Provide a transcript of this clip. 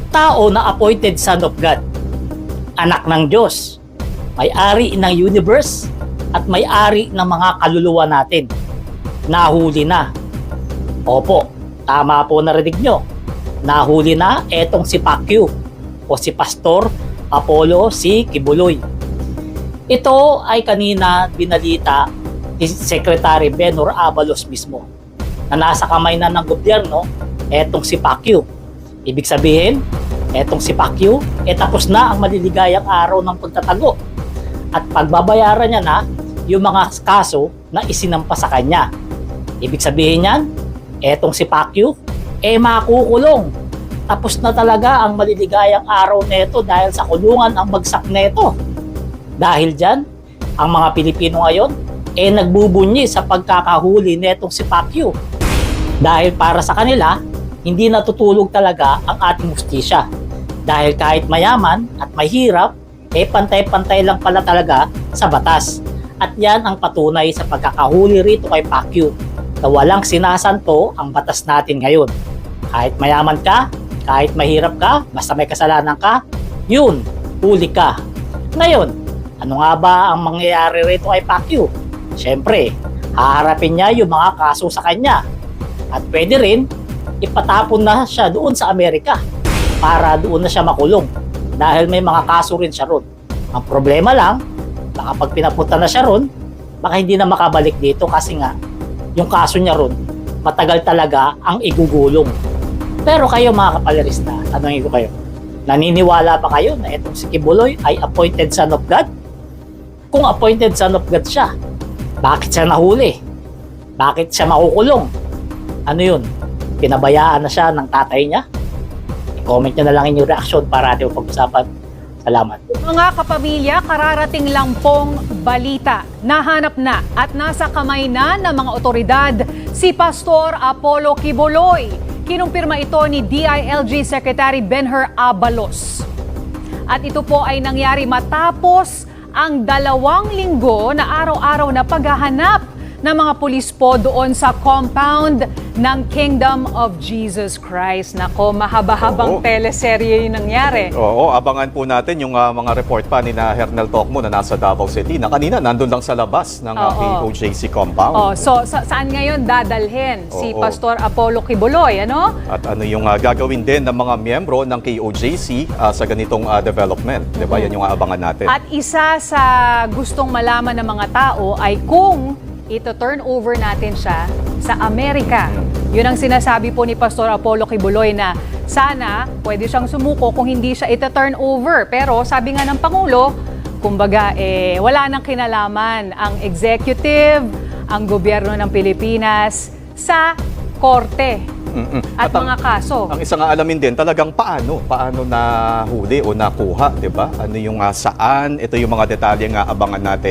Tao na appointed son of God, anak ng Diyos, may-ari ng universe at may-ari ng mga kaluluwa natin. Nahuli na. Opo, tama po narinig nyo. Nahuli na etong si Pacquiao o si Pastor Apollo C. Quiboloy. Ito ay kanina binalita ni Secretary Benhur Abalos mismo na nasa kamay na ng gobyerno etong si Pacquiao. Ibig sabihin, etong si Pacquiao, tapos na ang maliligayang araw ng pagtatago at pagbabayaran niya na yung mga kaso na isinampa sa kanya. Ibig sabihin niyan, etong si Pacquiao, makukulong. Tapos na talaga ang maliligayang araw neto dahil sa kulungan ang bagsak neto. Dahil dyan, ang mga Pilipino ngayon, nagbubunyi sa pagkakahuli netong si Pacquiao. Dahil para sa kanila, hindi natutulog talaga ang ating hustisya. Dahil kahit mayaman at mahirap, pantay-pantay lang pala talaga sa batas. At yan ang patunay sa pagkakahuli rito kay Pacquiao na walang sinasanto ang batas natin ngayon. Kahit mayaman ka, kahit mahirap ka, basta may kasalanan ka, yun, huli ka. Ngayon, ano nga ba ang mangyayari rito kay Pacquiao? Siyempre, haharapin niya yung mga kaso sa kanya. At pwede rin, ipatapon na siya doon sa Amerika para doon na siya makulong dahil may mga kaso rin siya ron. Ang problema lang, baka pag pinapunta na siya ron, baka hindi na makabalik dito kasi nga, yung kaso niya ron, matagal talaga ang igugulong. Pero kayo mga kapalirista, tanongin ko kayo, naniniwala ba kayo na itong si Quiboloy ay appointed son of God? Kung appointed son of God siya, bakit siya nahuli? Bakit siya makukulong? Ano yun? Pinabayaan na siya ng tatay niya? I-comment nyo na lang inyong reaksyon para ating pag-usapan. Salamat. Mga kapamilya, kararating lang pong balita. Nahanap na at nasa kamay na ng mga otoridad si Pastor Apollo Quiboloy. Kinumpirma ito ni DILG Secretary Benhur Abalos. At ito po ay nangyari matapos ang 2 linggo na araw-araw na paghahanap ng mga pulis po doon sa compound ng Kingdom of Jesus Christ. Nako, mahaba-habang teleserye yung nangyari. Oo, abangan po natin yung mga report pa ni na Hernel Tocmo na nasa Davao City na kanina nandun lang sa labas ng KOJC compound. So saan ngayon dadalhin si Pastor Apollo Quiboloy, ano? At ano yung gagawin din ng mga miyembro ng KOJC sa ganitong development. Diba? Yan yung abangan natin. At isa sa gustong malaman ng mga tao ay kung ito-turn over natin siya sa Amerika. Yun ang sinasabi po ni Pastor Apollo Quiboloy na sana pwede siyang sumuko kung hindi siya ito-turn over. Pero sabi nga ng Pangulo, kumbaga wala nang kinalaman ang executive, ang gobyerno ng Pilipinas sa korte at mga kaso. Ang isang alamin din talagang paano nahuli o nakuha, 'di ba? Ano yung saan, ito yung mga detalye nga abangan natin